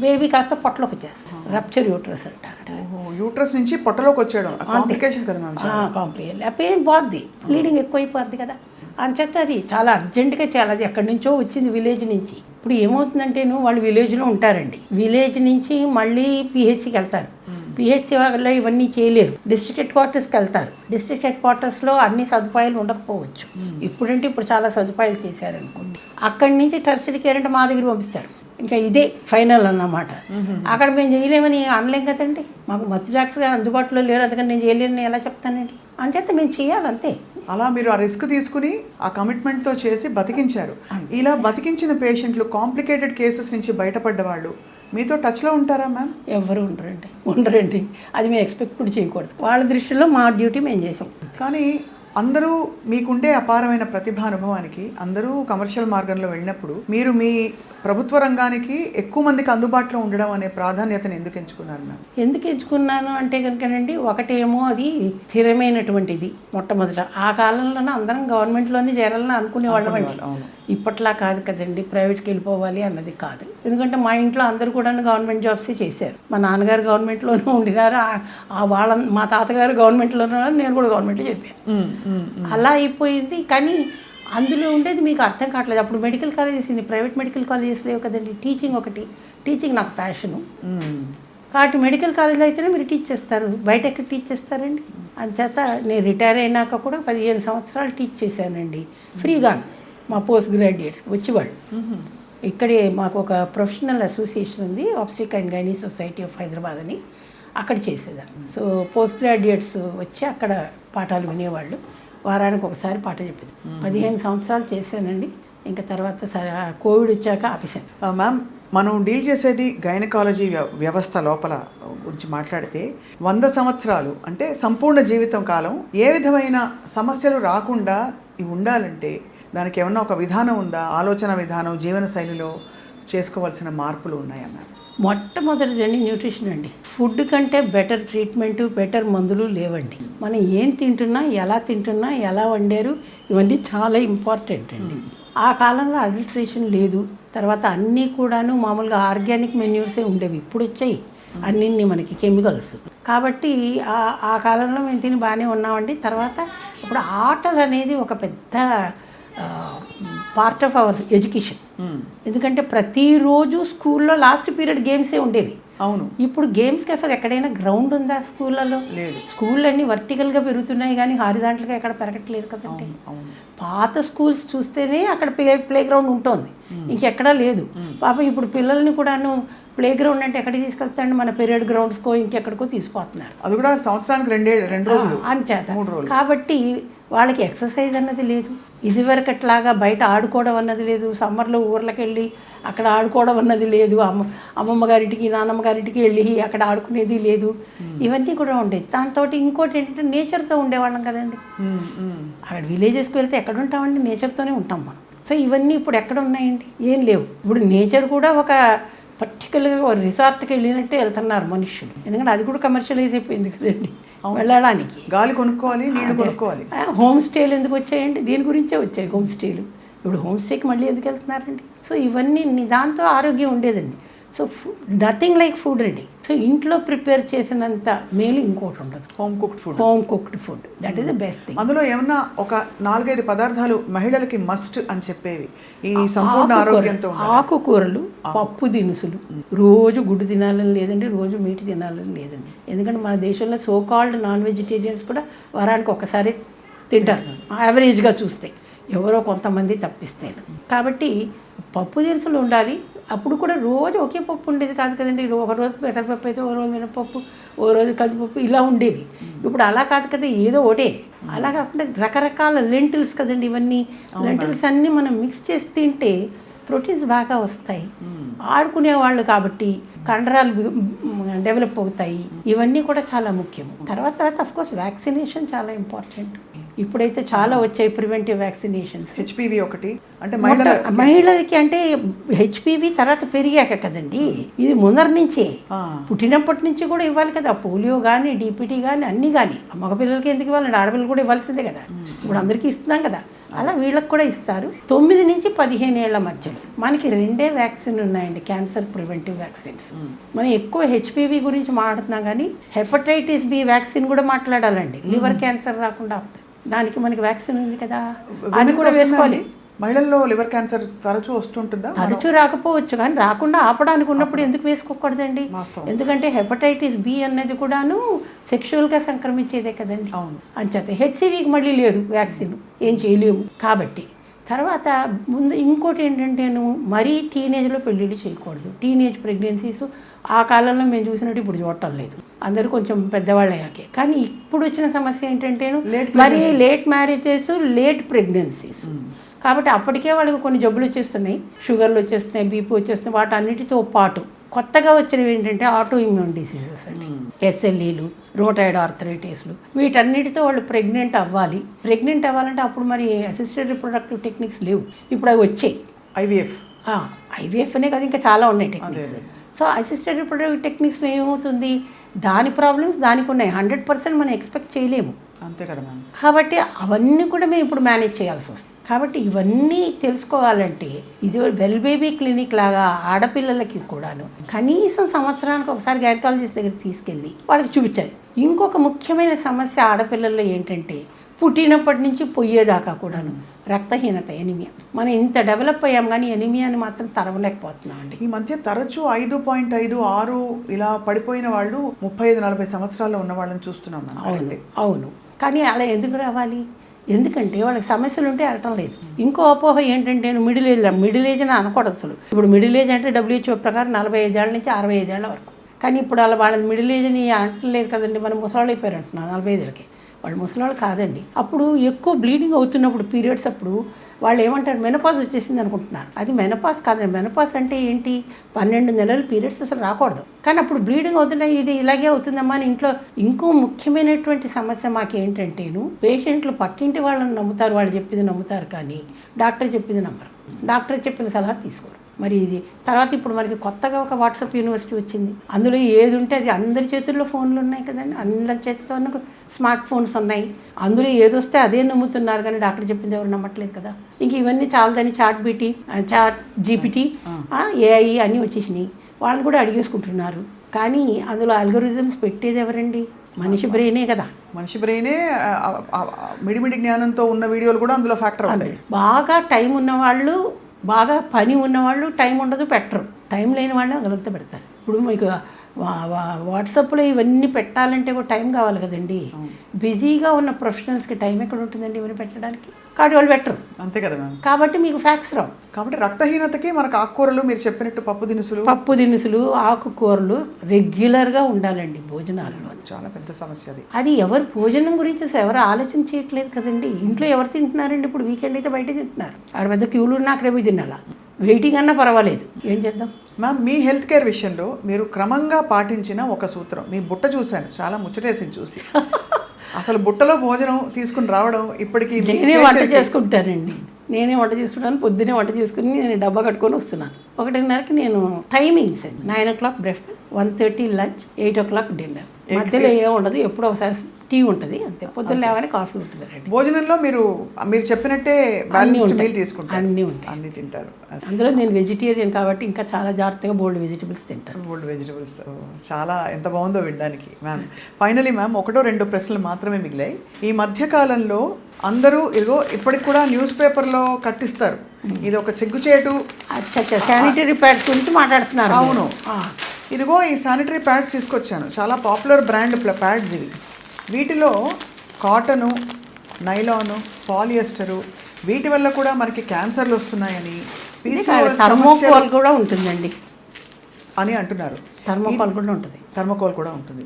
బేబీ కాస్త పొట్టలోకి వచ్చేస్తాం, రప్చర్ యూట్రస్ అంటారు. యూట్రస్ నుంచి పొట్టలోకి వచ్చేయడం కాంప్లికేషన్ కదా మ్యామ్? కాంప్లికేషన్. పెయిన్ పోద్ది, బ్లీడింగ్ ఎక్కువైపోద్ది కదా, అంచేత అది చాలా అర్జెంటుగా చేయాలి. అది ఎక్కడి నుంచో వచ్చింది, విలేజ్ నుంచి. ఇప్పుడు ఏమవుతుందంటేను వాళ్ళు విలేజ్లో ఉంటారండి, విలేజ్ నుంచి మళ్ళీ పిహెచ్సికి వెళ్తారు, పిహెచ్సి వాళ్ళలో ఇవన్నీ చేయలేరు, డిస్ట్రిక్ట్ హెడ్ క్వార్టర్స్కి వెళ్తారు. డిస్ట్రిక్ట్ హెడ్ క్వార్టర్స్లో అన్ని సదుపాయాలు ఉండకపోవచ్చు, ఇప్పుడంటే ఇప్పుడు చాలా సదుపాయాలు చేశారనుకోండి. అక్కడి నుంచి టెర్షరీ కేర్ అంటే మా దగ్గర పంపిస్తారు, ఇంకా ఇదే ఫైనల్ అన్నమాట. అక్కడ మేము చేయలేమని అనలేం కదండి, మాకు మత్తు డాక్టర్ అందుబాటులో లేరు, అందుకని నేను చేయలేని ఎలా చెప్తానండి, అంచేత మేము చేయాలంతే. అలా మీరు ఆ రిస్క్ తీసుకుని ఆ కమిట్మెంట్తో చేసి బతికించారు. ఇలా బతికించిన పేషెంట్లు కాంప్లికేటెడ్ కేసెస్ నుంచి బయటపడ్డ వాళ్ళు మీతో టచ్లో ఉంటారా మ్యామ్? ఎవరు ఉండరండి, అది మేము ఎక్స్పెక్ట్ కూడా చేయకూడదు. వాళ్ళ దృష్టిలో మా డ్యూటీ మేము చేసాం. కానీ అందరూ మీకుండే అపారమైన ప్రతిభానుభవానికి అందరూ కమర్షియల్ మార్గంలో వెళ్ళినప్పుడు మీరు మీ ప్రభుత్వ రంగానికి ఎక్కువ మందికి అందుబాటులో ఉండడం అనే ప్రాధాన్యతను ఎందుకు ఎంచుకున్నారు మ్యామ్? ఎందుకు ఎంచుకున్నాను అంటే కనుకనండి, ఒకటేమో అది స్థిరమైనటువంటిది. మొట్టమొదట ఆ కాలంలోనే అందరం గవర్నమెంట్లోనే చేరాలని అనుకునేవాళ్ళం అండి. ఇప్పట్లా కాదు కదండి, ప్రైవేట్కి వెళ్ళిపోవాలి అన్నది కాదు. ఎందుకంటే మా ఇంట్లో అందరూ కూడా గవర్నమెంట్ జాబ్సే చేశారు. మా నాన్నగారు గవర్నమెంట్లోనే ఉండినారు, మా తాతగారు గవర్నమెంట్లోనే, నేను కూడా గవర్నమెంట్లో చెప్పాను. అలా అయిపోయింది. కానీ అందులో ఉండేది మీకు అర్థం కావట్లేదు. అప్పుడు medical colleges, private medical colleges లేవు కదండి. టీచింగ్ నాకు ప్యాషను, కాబట్టి మెడికల్ కాలేజ్ అయితేనే మీరు టీచ్ చేస్తారు, బయట ఎక్కడ టీచ్ చేస్తారండి. అంచేత నేను రిటైర్ అయినాక కూడా 15 సంవత్సరాలు టీచ్ చేశానండి ఫ్రీగా. మా పోస్ట్ గ్రాడ్యుయేట్స్కి వచ్చేవాళ్ళు. ఇక్కడే మాకు ఒక ప్రొఫెషనల్ అసోసియేషన్ ఉంది, ఆబ్స్టిక్ and gynae society of Hyderabad అని, అక్కడ చేసేదాన్ని. సో పోస్ట్ గ్రాడ్యుయేట్స్ వచ్చి అక్కడ పాఠాలు వినేవాళ్ళు. వారానికి ఒకసారి పాట చెప్పేది. 15 సంవత్సరాలు చేశానండి. ఇంకా తర్వాత కోవిడ్ వచ్చాక ఆపేశాను. మ్యామ్, మనం డీల్ చేసేది గైనకాలజీ వ్యవస్థ లోపల గురించి మాట్లాడితే 100 సంవత్సరాలు అంటే సంపూర్ణ జీవితం కాలం ఏ విధమైన సమస్యలు రాకుండా ఇవి ఉండాలంటే దానికి ఏమన్నా ఒక విధానం ఉందా? ఆలోచన విధానం, జీవన శైలిలో చేసుకోవాల్సిన మార్పులు ఉన్నాయా మ్యామ్? మొట్టమొదటిదండి న్యూట్రిషన్ అండి. ఫుడ్ కంటే బెటర్ ట్రీట్మెంట్, బెటర్ మందులు లేవండి. మనం ఏం తింటున్నా, ఎలా తింటున్నా, ఎలా వండారు, ఇవన్నీ చాలా ఇంపార్టెంట్ అండి. ఆ కాలంలో అడల్ట్రేషన్ లేదు. తర్వాత అన్నీ కూడాను మామూలుగా ఆర్గానిక్ మెన్యూర్సే ఉండేవి. ఇప్పుడు వచ్చాయి అన్నీ మనకి కెమికల్స్. కాబట్టి ఆ కాలంలో మేము తిని బాగానే ఉన్నామండి. తర్వాత ఇప్పుడు ఆటలు అనేది ఒక పెద్ద పార్ట్ ఆఫ్ అవర్ ఎడ్యుకేషన్. ఎందుకంటే ప్రతిరోజు స్కూల్లో లాస్ట్ పీరియడ్ గేమ్సే ఉండేవి. అవును. ఇప్పుడు గేమ్స్కి అసలు ఎక్కడైనా గ్రౌండ్ ఉందా స్కూళ్ళలో? లేదు. స్కూళ్ళు అన్నీ వర్టికల్గా పెరుగుతున్నాయి కానీ హారిజాంటల్గా ఎక్కడ పెరగట్లేదు కదండి. పాత స్కూల్స్ చూస్తేనే అక్కడ ప్లే గ్రౌండ్ ఉంటుంది, ఇంకెక్కడా లేదు. పాపం ఇప్పుడు పిల్లల్ని కూడాను ప్లే గ్రౌండ్ అంటే ఎక్కడికి తీసుకెళ్తాండి? మన పీరియడ్ గ్రౌండ్స్కో ఇంకెక్కడికో తీసుకుపోతున్నారు. అది కూడా సంవత్సరానికి 2 రోజులు అంచేత 3 రోజులు. కాబట్టి వాళ్ళకి ఎక్సర్సైజ్ అన్నది లేదు. ఇదివరకట్లాగా బయట ఆడుకోవడం అన్నది లేదు. సమ్మర్లో ఊర్లకు వెళ్ళి అక్కడ ఆడుకోవడం అన్నది లేదు. అమ్మమ్మ గారింటికి, నాన్నమ్మ గారింటికి వెళ్ళి అక్కడ ఆడుకునేది లేదు. ఇవన్నీ కూడా ఉండేది. దాంతో ఇంకోటి ఏంటంటే నేచర్తో ఉండేవాళ్ళం కదండి. అక్కడ విలేజెస్కి వెళ్తే ఎక్కడ ఉంటామండి? నేచర్తోనే ఉంటాం మనం. సో ఇవన్నీ ఇప్పుడు ఎక్కడ ఉన్నాయండి? ఏం లేవు. ఇప్పుడు నేచర్ కూడా ఒక పర్టికులర్గా ఒక రిసార్ట్కి వెళ్ళినట్టే వెళ్తున్నారు మనుషులు. ఎందుకంటే అది కూడా కమర్షియలైజ్ అయిపోయింది కదండి. వెళ్ళడానికి గాలి కొనుక్కోవాలి, నీళ్ళు కొనుక్కోవాలి. హోమ్ స్టేలు ఎందుకు వచ్చాయండి? దీని గురించే వచ్చాయి హోమ్ స్టేలు. ఇప్పుడు హోమ్ స్టేకి మళ్ళీ ఎందుకు వెళ్తున్నారండి? సో ఇవన్నీ దాంతో ఆరోగ్యం ఉండేదండి. So nothing like food ready. So ఇంట్లో ప్రిపేర్ చేసినంత మేలు ఇంకోటి ఉండదు. Home cooked food that is the best thing. అందులో ఏమన్నా ఒక 4-5 పదార్థాలు మహిళలకి మస్ట్ అని చెప్పేవి ఈ సంపూర్ణ ఆరోగ్యంతో. ఆకుకూరలు, పప్పు దినుసులు. రోజు గుడ్డు తినాలని లేదండి, రోజు మీట్ తినాలని లేదండి. ఎందుకంటే మన దేశంలో సో కాల్డ్ నాన్ వెజిటేరియన్స్ కూడా వారానికి ఒకసారి తింటారు యావరేజ్గా చూస్తే, ఎవరో కొంతమంది తప్పిస్తేను. కాబట్టి పప్పు దినుసులు ఉండాలి. అప్పుడు కూడా రోజు ఒకే పప్పు ఉండేది కాదు కదండి. ఒక రోజు పెసరపప్పు అయితే, ఓ రోజు మినపప్పు, ఓ రోజు కందిపప్పు, ఇలా ఉండేవి. ఇప్పుడు అలా కాదు కదా, ఏదో ఒకటే. అలా కాకుండా రకరకాల లెంటిల్స్ కదండి ఇవన్నీ. లెంటిల్స్ అన్నీ మనం మిక్స్ చేసి తింటే ప్రోటీన్స్ బాగా వస్తాయి. ఆడుకునేవాళ్ళు కాబట్టి కండరాలు డెవలప్ అవుతాయి. ఇవన్నీ కూడా చాలా ముఖ్యం. తర్వాత అఫ్కోర్స్ వ్యాక్సినేషన్ చాలా ఇంపార్టెంట్. ఇప్పుడైతే చాలా వచ్చాయి ప్రివెంటివ్ వ్యాక్సినేషన్స్. హెచ్పివి ఒకటి అంటే మహిళలకి అంటే హెచ్పివి తర్వాత పెరిగాక కదండి. ఇది ముందర నుంచే, పుట్టినప్పటి నుంచి కూడా ఇవ్వాలి కదా. పోలియో కానీ, డిపిటీ కానీ, అన్నీ కానీ. మగపిల్లలకి ఎందుకు ఇవ్వాలండి? ఆడపిల్లలు కూడా ఇవ్వాల్సిందే కదా. ఇప్పుడు అందరికీ ఇస్తున్నాం కదా. అలా వీళ్ళకి కూడా ఇస్తారు. 9 నుంచి 15 ఏళ్ల మధ్యలో మనకి 2 వ్యాక్సిన్ ఉన్నాయండి, క్యాన్సర్ ప్రివెంటివ్ వ్యాక్సిన్స్. మనం ఎక్కువ హెచ్పివి గురించి మాట్లాడుతున్నాం కానీ హెపటైటిస్ బి వ్యాక్సిన్ కూడా మాట్లాడాలండి. లివర్ క్యాన్సర్ రాకుండా దానికి మనకి వ్యాక్సిన్ ఉంది కదా, అది కూడా వేసుకోవాలి. మహిళల్లో లివర్ క్యాన్సర్ తరచూ వస్తుంటుందా? తరచూ రాకపోవచ్చు కానీ రాకుండా ఆపడానికి ఉన్నప్పుడు ఎందుకు వేసుకోకూడదండి? ఎందుకంటే హెపటైటిస్ బి అన్నది కూడాను సెక్షువల్గా సంక్రమించేదే కదండి. అవును. అంచేత హెచ్సివికి మళ్ళీ లేదు వ్యాక్సిన్, ఏం చేయలేము. కాబట్టి తర్వాత ముందు ఇంకోటి ఏంటంటే మరీ టీనేజ్లో పెళ్ళిళ్ళు చేయకూడదు. టీనేజ్ ప్రెగ్నెన్సీస్ ఆ కాలంలో మేము చూసినట్టు ఇప్పుడు చూడటం లేదు, అందరూ కొంచెం పెద్దవాళ్ళు అయ్యాకే. కానీ ఇప్పుడు వచ్చిన సమస్య ఏంటంటే మరీ లేట్ మ్యారేజెస్, లేట్ ప్రెగ్నెన్సీస్. కాబట్టి అప్పటికే వాళ్ళకి కొన్ని జబ్బులు వచ్చేస్తున్నాయి, షుగర్లు వచ్చేస్తున్నాయి, బీపీ వచ్చేస్తున్నాయి. వాటన్నిటితో పాటు కొత్తగా వచ్చినవి ఏంటంటే ఆటో ఇమ్యూన్ డిసీజెస్ అండి, ఎస్ఎల్ఈలు, రూమటాయిడ్ ఆర్థరైటిస్లు. వీటన్నిటితో వాళ్ళు ప్రెగ్నెంట్ అవ్వాలి. ప్రెగ్నెంట్ అవ్వాలంటే అప్పుడు మరి అసిస్టెడ్ రిప్రొడక్టివ్ టెక్నిక్స్ లేవు, ఇప్పుడు అవి వచ్చాయి. ఐవీఎఫ్ అనే కదా, ఇంకా చాలా ఉన్నాయి టెక్నిక్స్. సో అసిస్టెడ్ రిప్రొడక్టివ్ టెక్నిక్స్లో ఏమవుతుంది, దాని ప్రాబ్లమ్స్ దానికి ఉన్నాయి. 100% మనం ఎక్స్పెక్ట్ చేయలేము, అంతే కదా. కాబట్టి అవన్నీ కూడా మేము ఇప్పుడు మేనేజ్ చేయాల్సి వస్తుంది. కాబట్టి ఇవన్నీ తెలుసుకోవాలంటే ఇది వెల్ బేబీ క్లినిక్ లాగా ఆడపిల్లలకి కూడాను కనీసం సంవత్సరానికి ఒకసారి గైనకాలజిస్ట్ దగ్గర తీసుకెళ్ళి వాళ్ళకి చూపించాలి. ఇంకొక ముఖ్యమైన సమస్య ఆడపిల్లల్లో ఏంటంటే పుట్టినప్పటి నుంచి పోయేదాకా కూడాను రక్తహీనత, ఎనిమియా. మనం ఇంత డెవలప్ అయ్యాం కానీ ఎనిమియాని మాత్రం తరవలేకపోతున్నాం అండి. ఈ మధ్య తరచూ 5.5, 6 ఇలా పడిపోయిన వాళ్ళు 35-40 సంవత్సరాల్లో ఉన్న వాళ్ళని చూస్తున్నాం. అవును. కానీ అలా ఎందుకు రావాలి? ఎందుకంటే వాళ్ళకి సమస్యలు ఉంటే అడటం లేదు. ఇంకో అపోహ ఏంటంటే మిడిల్ ఏజ్ అని అనకూడదు అసలు. ఇప్పుడు మిడిల్ ఏజ్ అంటే WHO ప్రకారం 45 ఏళ్ళ నుంచి 65 ఏళ్ళ వరకు. కానీ ఇప్పుడు అలా వాళ్ళది మిడిల్ ఏజ్ అని అనట్లేదు కదండి. మనం ముసలాళ్ళు అయిపోయారు అంటున్నాం 45 ఏళ్ళకి. వాళ్ళు ముసలివాళ్ళు కాదండి. అప్పుడు ఎక్కువ బ్లీడింగ్ అవుతున్నప్పుడు పీరియడ్స్ అప్పుడు వాళ్ళు ఏమంటారు, మెనపాజ్ వచ్చేసింది అనుకుంటున్నారు. అది మెనపాజ్ కాదండి. మెనపాజ్ అంటే ఏంటి, 12 నెలలు పీరియడ్స్ అసలు రాకూడదు. కానీ అప్పుడు బ్లీడింగ్ అవుతున్నాయి, ఇది ఇలాగే అవుతుందమ్మా అని ఇంట్లో. ఇంకో ముఖ్యమైనటువంటి సమస్య మాకేంటంటేను, పేషెంట్లు పక్కింటి వాళ్ళని నమ్ముతారు, వాళ్ళు చెప్పింది నమ్ముతారు, కానీ డాక్టర్ చెప్పింది నమ్మరు. డాక్టర్ చెప్పిన సలహా తీసుకోరు. మరి ఇది తర్వాత ఇప్పుడు మనకి కొత్తగా ఒక వాట్సాప్ యూనివర్సిటీ వచ్చింది. అందులో ఏది ఉంటే అది, అందరి చేతుల్లో ఫోన్లు ఉన్నాయి కదండి, అందరి చేతిలో స్మార్ట్ ఫోన్స్ ఉన్నాయి. అందులో ఏది వస్తే అదే నమ్ముతున్నారు, కానీ డాక్టర్ చెప్పింది ఎవరు నమ్మట్లేదు కదా. ఇంక ఇవన్నీ చాలదని చాట్ జీపీటీ ఏఐ అన్నీ వచ్చేసినాయి. వాళ్ళు కూడా అడిగేసుకుంటున్నారు. కానీ అందులో అల్గోరిథమ్స్ పెట్టేది ఎవరండి? మనిషి బ్రెయినే కదా. మనిషి బ్రెయినే. మిడిమిడి జ్ఞానంతో ఉన్న వీడియోలు కూడా అందులో ఫ్యాక్టర్ అవుతాయి. బాగా టైం ఉన్నవాళ్ళు, బాగా పని ఉన్నవాళ్ళు టైం ఉండదు, పెట్టరు. టైం లేని వాళ్ళు అందులో పెడతారు. ఇప్పుడు మీకు వాట్సాప్లో ఇవన్నీ పెట్టాలంటే కూడా టైం కావాలి కదండి. బిజీగా ఉన్న ప్రొఫెషనల్స్కి టైం ఎక్కడ ఉంటుందండి ఇవన్నీ పెట్టడానికి? కాబట్టి వాళ్ళు పెట్టరు. అంతే కదా మ్యామ్. కాబట్టి మీకు ఫ్యాక్స్ రావు. కాబట్టి రక్తహీనతకి మనకు ఆకుకూరలు, మీరు చెప్పినట్టు పప్పు దినుసులు, ఆకుకూరలు రెగ్యులర్గా ఉండాలండి భోజనాల్లో. చాలా పెద్ద సమస్య అది. అది ఎవరు భోజనం గురించి అసలు ఎవరు ఆలోచన చేయట్లేదు కదండి. ఇంట్లో ఎవరు తింటున్నారండి? ఇప్పుడు వీకెండ్ అయితే బయట తింటున్నారు. అక్కడ పెద్ద క్యూలు ఉన్నా అక్కడే పోయి తినాలా, వెయిటింగ్ అన్నా పర్వాలేదు. ఏం చేద్దాం మ్యామ్? మీ హెల్త్ కేర్ విషయంలో మీరు క్రమంగా పాటించిన ఒక సూత్రం, మీ బుట్ట చూశాను, చాలా ముచ్చటేసింది చూసి. అసలు బుట్టలో భోజనం తీసుకుని రావడం ఇప్పటికీ నేనే వంట చేసుకుంటానండి. పొద్దునే వంట చేసుకుని నేను డబ్బా కట్టుకొని వస్తున్నాను. 1:30కి నేను టైమింగ్స్ అండి. 9 o'clock breakfast, 1:30 lunch, 8 o'clock dinner. మధ్యలో ఏం ఉండదు, ఎప్పుడో ఒకసారి టీ ఉంటుంది అంతే. పొద్దున్న లేవని కాఫీ ఉంటుంది రండి. భోజనంలో మీరు చెప్పినట్టే బ్యాలెన్స్డ్ మీల్ తీసుకుంటారు? అన్నీ ఉంటాయి, అన్నీ తింటారు. అందులో నేను వెజిటేరియన్ కాబట్టి ఇంకా చాలా జాగ్రత్తగా బోల్డ్ వెజిటబుల్స్ తింటాను. బోల్డ్ వెజిటబుల్స్. చాలా ఎంత బాగుందో వినడానికి మ్యామ్. ఫైనలీ మ్యామ్, 1-2 ప్రశ్నలు మాత్రమే మిగిలాయి. ఈ మధ్యకాలంలో అందరూ ఇదిగో ఇప్పటికి కూడా న్యూస్ పేపర్లో కట్టిస్తారు, ఇది ఒక సిగ్గుచేటు. శానిటరీ ప్యాడ్స్ గురించి మాట్లాడుతున్నారు. అవును, ఇదిగో ఈ శానిటరీ ప్యాడ్స్ తీసుకొచ్చాను. చాలా పాపులర్ బ్రాండ్ ప్యాడ్స్ ఇవి. వీటిలో కాటను, నైలాను, పాలియస్టరు, వీటి వల్ల కూడా మనకి క్యాన్సర్లు వస్తున్నాయని, థర్మోకోల్ కూడా ఉంటుందండి అని అంటున్నారు. థర్మోకోల్ కూడా ఉంటుంది.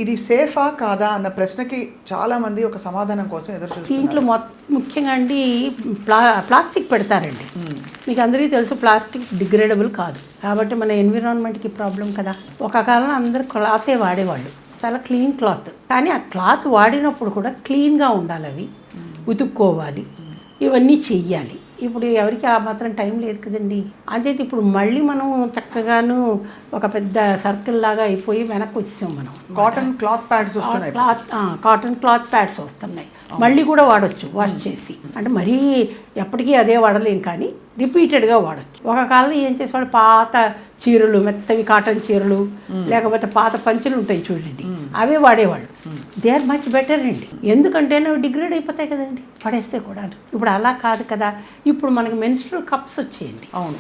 ఇది సేఫా కాదా అన్న ప్రశ్నకి చాలామంది ఒక సమాధానం కోసం ఎదురు చూస్తున్నారు. దీంట్లో ముఖ్యంగా అండి ప్లాస్టిక్ పెడతారండి. మీకు అందరికీ తెలుసు ప్లాస్టిక్ డిగ్రేడబుల్ కాదు, కాబట్టి మన ఎన్విరాన్మెంట్కి ప్రాబ్లం కదా. ఒక కాలంలో అందరూ క్లాతే వాడేవాళ్ళు, చాలా క్లీన్ క్లాత్. కానీ ఆ క్లాత్ వాడినప్పుడు కూడా క్లీన్గా ఉండాలి, అవి ఉతుక్కోవాలి, ఇవన్నీ చెయ్యాలి. ఇప్పుడు ఎవరికి ఆ మాత్రం టైం లేదు కదండి. అంతే ఇప్పుడు మళ్ళీ మనం చక్కగాను ఒక పెద్ద సర్కిల్ లాగా అయిపోయి వెనక్కి వచ్చాం మనం. కాటన్ క్లాత్ ప్యాడ్స్ వస్తున్నాయి. కాటన్ క్లాత్ ప్యాడ్స్ వస్తున్నాయి, మళ్ళీ కూడా వాడచ్చు వాష్ చేసి. అంటే మరీ ఎప్పటికీ అదే వాడలేం, కానీ రిపీటెడ్గా వాడచ్చు. ఒక కాలంలో ఏం చేసేవాళ్ళు, పాత చీరలు, మెత్తవి కాటన్ చీరలు, లేకపోతే పాత పంచులు ఉంటాయి చూడండి, అవే వాడేవాళ్ళు. దే ఆర్ మచ్ బెటర్ అండి. ఎందుకంటే అవి డిగ్రేడ్ అయిపోతాయి కదండి, పడేస్తే కూడా. ఇప్పుడు అలా కాదు కదా. ఇప్పుడు మనకి మెన్స్ట్రువల్ కప్స్ వచ్చేయండి. అవును,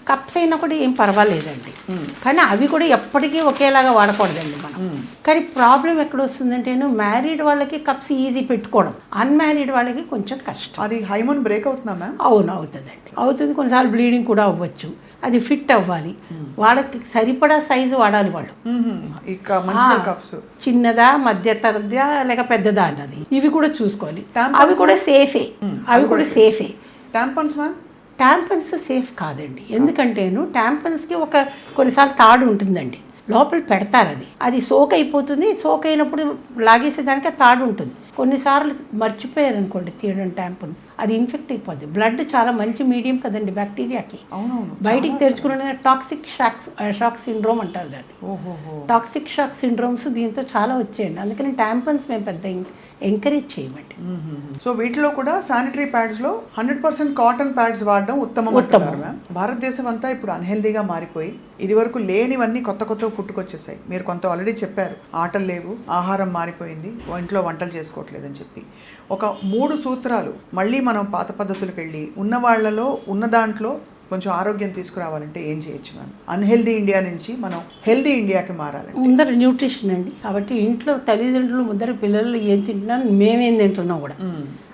కప్స్ అయినా కూడా ఏం పర్వాలేదండి, కానీ అవి కూడా ఎప్పటికీ ఒకేలాగా వాడకూడదండి మనం. కానీ ప్రాబ్లం ఎక్కడ వస్తుందంటే, మ్యారీడ్ వాళ్ళకి కప్స్ ఈజీ పెట్టుకోవడం, అన్మ్యారీడ్ వాళ్ళకి కొంచెం కష్టం. అది హైమోన్ బ్రేక్ అవుతుందా మ్యామ్? అవును, అవుతుందండి, అవుతుంది. కొన్నిసార్లు బ్లీడింగ్ కూడా అవ్వచ్చు. అది ఫిట్ అవ్వాలి, వాళ్ళకి సరిపడా సైజు వాడాలి వాళ్ళు. చిన్నదా, మధ్య తరదా, లేక పెద్దదా అన్నది ఇవి కూడా చూసుకోవాలి. అవి కూడా సేఫే. టాంపన్స్ మ్యామ్? ట్యాంపన్స్ సేఫ్ కాదండి. ఎందుకంటేను ట్యాంపన్స్కి కొన్నిసార్లు తాడు ఉంటుందండి, లోపల పెడతారు, అది సోక్ అయిపోతుంది. సోక్ అయినప్పుడు లాగేసేదానికి ఆ తాడు ఉంటుంది. కొన్నిసార్లు మర్చిపోయారు అనుకోండి తీయడం ట్యాంపును, అది ఇన్ఫెక్ట్ అయిపోద్ది. బ్లడ్ చాలా మంచి మీడియం కదండి బ్యాక్టీరియాకి. అవునవును, బయటికి తెరుచుకునే టాక్సిక్ షాక్ సిండ్రోమ్ అంటారు దాన్ని. టాక్సిక్ షాక్ సిండ్రోమ్స్ దీంతో చాలా వచ్చాయండి. అందుకని ట్యాంపన్స్ మేము పెద్ద ఎంకరేజ్ చేయమండి. సో వీటిలో కూడా శానిటరీ ప్యాడ్స్లో 100% కాటన్ ప్యాడ్స్ వాడడం ఉత్తమం. భారతదేశం అంతా ఇప్పుడు అన్హెల్దీగా మారిపోయి ఇది వరకు లేనివన్నీ కొత్త పుట్టుకొచ్చేసాయి. మీరు కొంత ఆల్రెడీ చెప్పారు, ఆటలు లేవు, ఆహారం మారిపోయింది, ఇంట్లో వంటలు చేసుకోవట్లేదని చెప్పి. ఒక 3 సూత్రాలు మళ్ళీ మనం పాత పద్ధతులకు వెళ్ళి ఉన్న వాళ్ళలో ఉన్న దాంట్లో కొంచెం ఆరోగ్యం తీసుకురావాలంటే ఏం చేయొచ్చు మ్యామ్? అన్హెల్దీ ఇండియా నుంచి మనం హెల్దీ ఇండియాకి మారాలి. ముందర న్యూట్రిషన్ అండి. కాబట్టి ఇంట్లో తల్లిదండ్రులు ముందర పిల్లలు ఏం తింటున్నాం, మేమేం తింటున్నాం కూడా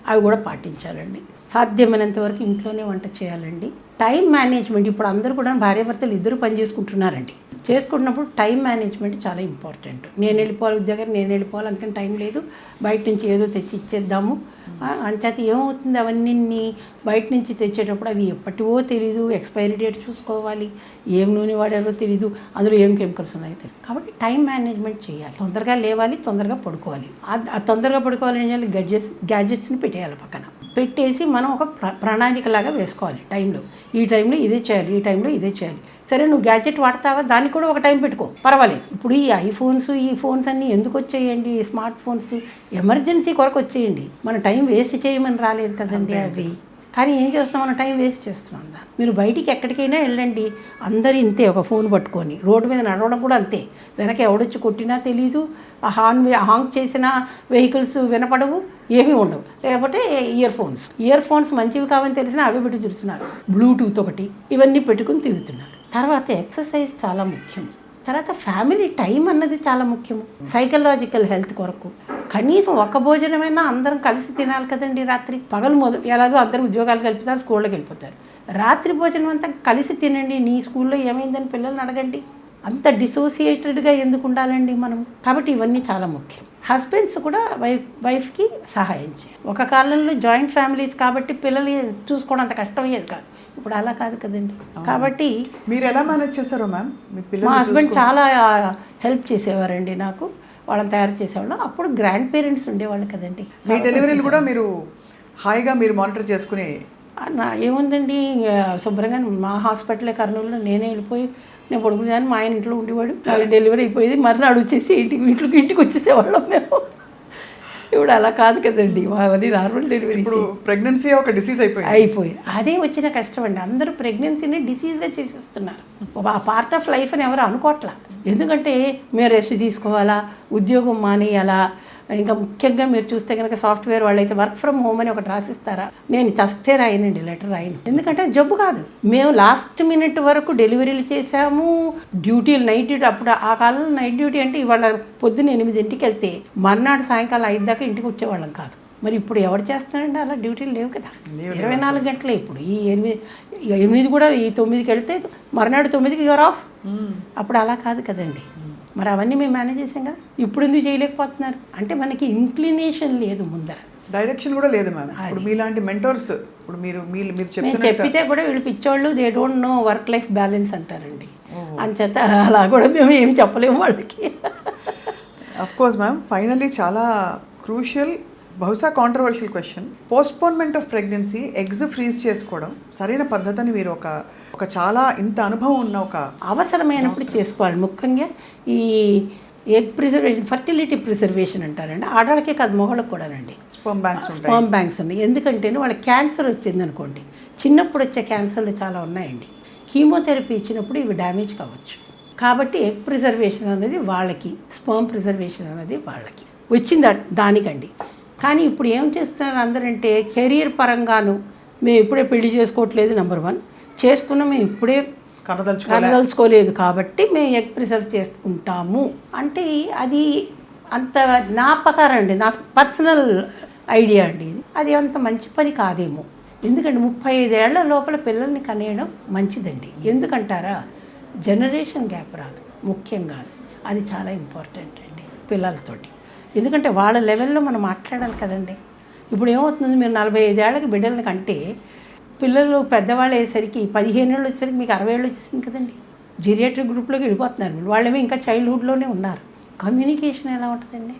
అవి కూడా పాటించాలండి. సాధ్యమైనంత వరకు ఇంట్లోనే వంట చేయాలండి. టైం మేనేజ్మెంట్ ఇప్పుడు అందరూ కూడా భార్యాభర్తలు ఇద్దరు పని చేసుకుంటున్నారండి. చేసుకుంటున్నప్పుడు టైం మేనేజ్మెంట్ చాలా ఇంపార్టెంట్. నేను వెళ్ళిపోవాలి ఉద్యోగానికి, నేను వెళ్ళిపోవాలి, అందుకని టైం లేదు, బయట నుంచి ఏదో తెచ్చి ఇచ్చేద్దాము. అంచేత ఏమవుతుంది, అవన్నీ బయట నుంచి తెచ్చేటప్పుడు అవి ఎప్పటివో తెలీదు, ఎక్స్పైరీ డేట్ చూసుకోవాలి, ఏం నూనె వాడారో తెలీదు, అందులో ఏం కెమికల్స్ ఉన్నాయో తెలియదు. కాబట్టి టైం మేనేజ్మెంట్ చేయాలి. తొందరగా లేవాలి, తొందరగా పడుకోవాలి. ఆ తొందరగా పడుకోవాలి ఏం చేయాలి, గ్యాడ్జెట్స్ని పెట్టేయాలి పక్కన. పెట్టేసి మనం ఒక ప్రణాళికలాగా వేసుకోవాలి. టైంలో ఈ టైంలో ఇదే చేయాలి, ఈ టైంలో ఇదే చేయాలి. సరే నువ్వు గ్యాడ్జెట్ వాడతావా, దానికి కూడా ఒక టైం పెట్టుకో, పర్వాలేదు. ఇప్పుడు ఈ ఐఫోన్స్, ఈ ఫోన్స్ అన్నీ ఎందుకు వచ్చేయండి, స్మార్ట్ ఫోన్స్ ఎమర్జెన్సీ కొరకు వచ్చేయండి. మన టైం వేస్ట్ చేయమని రాలేదు కదండి అవి. కానీ ఏం చేస్తున్నాం, మనం టైం వేస్ట్ చేస్తున్నాం దాన్ని. మీరు బయటికి ఎక్కడికైనా వెళ్ళండి, అందరూ ఇంతే, ఒక ఫోన్ పట్టుకొని రోడ్డు మీద నడవడం కూడా అంతే. వెనక ఎవడొచ్చి కొట్టినా తెలీదు, హాంక్ చేసిన వెహికల్స్ వినపడవు, ఏమీ ఉండవు. లేకపోతే ఇయర్ ఫోన్స్ మంచివి కావని తెలిసినా అవి పెట్టి తిరుగుతున్నారు. బ్లూటూత్ ఒకటి, ఇవన్నీ పెట్టుకుని తిరుగుతున్నారు. తర్వాత ఎక్సర్సైజ్ చాలా ముఖ్యం. తర్వాత ఫ్యామిలీ టైం అన్నది చాలా ముఖ్యము. సైకలాజికల్ హెల్త్ కొరకు కనీసం ఒక్క భోజనమైనా అందరం కలిసి తినాలి కదండి. రాత్రి పగలు ఎలాగో అందరూ ఉద్యోగాలు వెళ్ళిపోతారు, స్కూళ్ళకి వెళ్ళిపోతారు. రాత్రి భోజనం అంతా కలిసి తినండి. నీ స్కూల్లో ఏమైందని పిల్లల్ని అడగండి. అంత డిసోసియేటెడ్గా ఎందుకు ఉండాలండి మనం. కాబట్టి ఇవన్నీ చాలా ముఖ్యం. హస్బెండ్స్ కూడా వైఫ్కి సహాయం చేయాలి. ఒక కాలంలో జాయింట్ ఫ్యామిలీస్ కాబట్టి పిల్లలు చూసుకోవడం అంత కష్టమయ్యేది కాదు. ఇప్పుడు అలా కాదు కదండి. కాబట్టి మీరు ఎలా మేనేజ్ చేశారు మ్యామ్? మా హస్బెండ్ చాలా హెల్ప్ చేసేవారండి నాకు. వాళ్ళని తయారు చేసేవాళ్ళు. అప్పుడు గ్రాండ్ పేరెంట్స్ ఉండేవాళ్ళు కదండి. మీ డెలివరీలు కూడా మీరు హాయిగా మీరు మానిటర్ చేసుకుని ఏముందండి, శుభ్రంగా మా హాస్పిటల్ కర్నూలులో నేనే వెళ్ళిపోయి నేను పడుకునేదాన్ని, మా ఆయన ఇంట్లో ఉండేవాడు. డెలివరీ అయిపోయేది, మర్నాడు వచ్చేసి ఇంటికి వచ్చేసేవాళ్ళం మేము. ఇప్పుడు అలా కాదు కదండి, అవన్నీ నార్మల్ డెలివరీ. ప్రెగ్నెన్సీ ఒక డిసీజ్ అయిపోయి అదే వచ్చిన కష్టం అండి. అందరూ ప్రెగ్నెన్సీని డిసీజ్గా చేసేస్తున్నారు. ఆ పార్ట్ ఆఫ్ లైఫ్ అని ఎవరు అనుకోవట్లా. ఎందుకంటే మీరు రెస్ట్ తీసుకోవాలా, ఉద్యోగం మానేయాలా. ఇంకా ముఖ్యంగా మీరు చూస్తే కనుక సాఫ్ట్వేర్ వాళ్ళైతే వర్క్ ఫ్రమ్ హోమ్ అని ఒకటి రాసిస్తారా, నేను చస్తే రాయనండి, లెటర్ రాయను. ఎందుకంటే జబ్బు కాదు. మేము లాస్ట్ మినిట్ వరకు డెలివరీలు చేసాము, డ్యూటీలు నైట్ డ్యూటీ. అప్పుడు ఆ కాలంలో నైట్ డ్యూటీ అంటే ఇవాళ పొద్దున్న 8 వెళ్తే మర్నాడు సాయంకాలం 5 దాకా ఇంటికి వచ్చేవాళ్ళం కాదు. మరి ఇప్పుడు ఎవరు చేస్తారండి అలా? డ్యూటీలు లేవు కదా, 24 గంటలే. ఇప్పుడు ఈ 8 కూడా ఈ 9కి వెళ్తే మర్నాడు 9కి యూర్ ఆఫ్. అప్పుడు అలా కాదు కదండి. మరి అవన్నీ మేము మేనేజ్ చేసాం కదా. ఇప్పుడు ఎందుకు చేయలేకపోతున్నారు అంటే మనకి ఇంక్లినేషన్ లేదు, ముందర డైరెక్షన్ కూడా లేదు మ్యామ్. ఇప్పుడు మీలాంటి మెంటర్స్ ఇప్పుడు మీరు చెప్పితే కూడా వీళ్ళు పిచ్చోళ్ళు, they don't know work life balance అంటారండి. అంచేత అలా కూడా మేము ఏం చెప్పలేము వాళ్ళకి. అఫ్ కోర్స్ మ్యామ్, ఫైనల్లీ చాలా క్రూషియల్, బహుశా controversial question. Postponement of pregnancy, eggs freeze చేసుకోవడం సరైన పద్ధతిని మీరు ఒక చాలా ఇంత అనుభవం ఉన్న ఒక అవసరమైనప్పుడు చేసుకోవాలి. ముఖ్యంగా ఈ ఎగ్ ప్రిజర్వేషన్, ఫర్టిలిటీ ప్రిజర్వేషన్ అంటారండి. ఆడవాళ్ళకే కాదు, మగవాళ్ళకి కూడానండి. స్పర్మ్ బ్యాంక్స్ ఉన్నాయి. ఎందుకంటే వాళ్ళకి క్యాన్సర్ వచ్చింది అనుకోండి, చిన్నప్పుడు వచ్చే క్యాన్సర్లు చాలా ఉన్నాయండి. కీమోథెరపీ ఇచ్చినప్పుడు ఇవి డ్యామేజ్ కావచ్చు. కాబట్టి ఎగ్ ప్రిజర్వేషన్ అనేది వాళ్ళకి, స్పర్మ్ ప్రిజర్వేషన్ అనేది వాళ్ళకి వచ్చింది దానికండి. కానీ ఇప్పుడు ఏం చేస్తున్నారు అందరంటే, కెరీర్ పరంగాను మేము ఇప్పుడే పెళ్లి చేసుకోవట్లేదు, నెంబర్ 1. చేసుకున్నాం మేము ఇప్పుడే కనదలుచుకోలేదు కాబట్టి మేము ఎగ్ ప్రిజర్వ్ చేసుకుంటాము అంటే అది అంత నా ప్రకారం అండి, నా పర్సనల్ ఐడియా అండి ఇది. అది అంత మంచి పని కాదేమో. ఎందుకంటే 35 ఏళ్ల లోపల పిల్లల్ని కనేయడం మంచిదండి. ఎందుకంటారా, జనరేషన్ గ్యాప్ రాదు ముఖ్యంగా. అది చాలా ఇంపార్టెంట్ అండి పిల్లలతోటి. ఎందుకంటే వాళ్ళ లెవెల్లో మనం మాట్లాడాలి కదండి. ఇప్పుడు ఏమవుతుంది, మీరు 45 ఏళ్ళకి బిడ్డలని కంటే పిల్లలు పెద్దవాళ్ళు అయ్యేసరికి 15 ఏళ్ళు వచ్చేసరికి మీకు 60 ఏళ్ళు వచ్చేసింది కదండి. జీరియాట్రిక్ గ్రూప్లోకి వెళ్ళిపోతున్నారు. వాళ్ళేమో ఇంకా చైల్డ్హుడ్లోనే ఉన్నారు. కమ్యూనికేషన్ ఎలా ఉంటుందండి,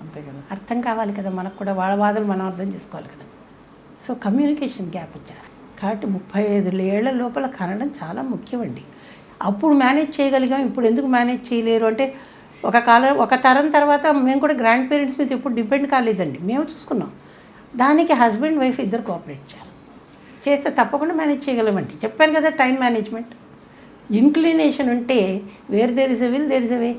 అంతే కదా, అర్థం కావాలి కదా మనకు కూడా. వాళ్ళ బాధలు మనం అర్థం చేసుకోవాలి కదా. సో కమ్యూనికేషన్ గ్యాప్ వచ్చేస్తుంది. కాబట్టి 35 ఏళ్ల లోపల కనడం చాలా ముఖ్యమండి. అప్పుడు మేనేజ్ చేయగలిగాం, ఇప్పుడు ఎందుకు మేనేజ్ చేయలేరు అంటే, ఒక తరం తర్వాత మేము కూడా గ్రాండ్ పేరెంట్స్ మీద ఎప్పుడు డిపెండ్ కాలేదండి, మేము చూసుకున్నాం. దానికి హస్బెండ్ వైఫ్ ఇద్దరు కోఆపరేట్ చేయాలి. చేస్తే తప్పకుండా మేనేజ్ చేయగలమండి. చెప్పాను కదా, టైం మేనేజ్మెంట్. ఇంక్లినేషన్ ఉంటే where there is a will there is a way.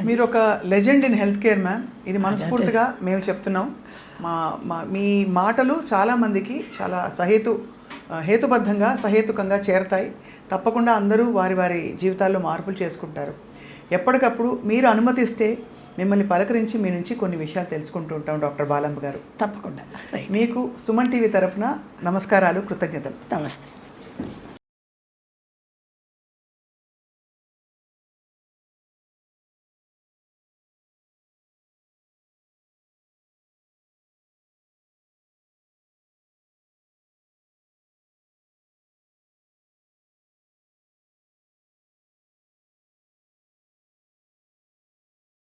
మీరు ఒక legend in health care ma'am, ఇది మనస్ఫూర్తిగా మేము చెప్తున్నాం. మీ మాటలు చాలామందికి చాలా హేతుబద్ధంగా సహేతుకంగా చేరతాయి. తప్పకుండా అందరూ వారి వారి జీవితాల్లో మార్పులు చేసుకుంటారు. ఎప్పటికప్పుడు మీరు అనుమతిస్తే మిమ్మల్ని పలకరించి మీ నుంచి కొన్ని విషయాలు తెలుసుకుంటూ ఉంటాం డాక్టర్ బాలమ్మ గారు. తప్పకుండా. మీకు సుమన్ టీవీ తరఫున నమస్కారాలు, కృతజ్ఞతలు. నమస్తే.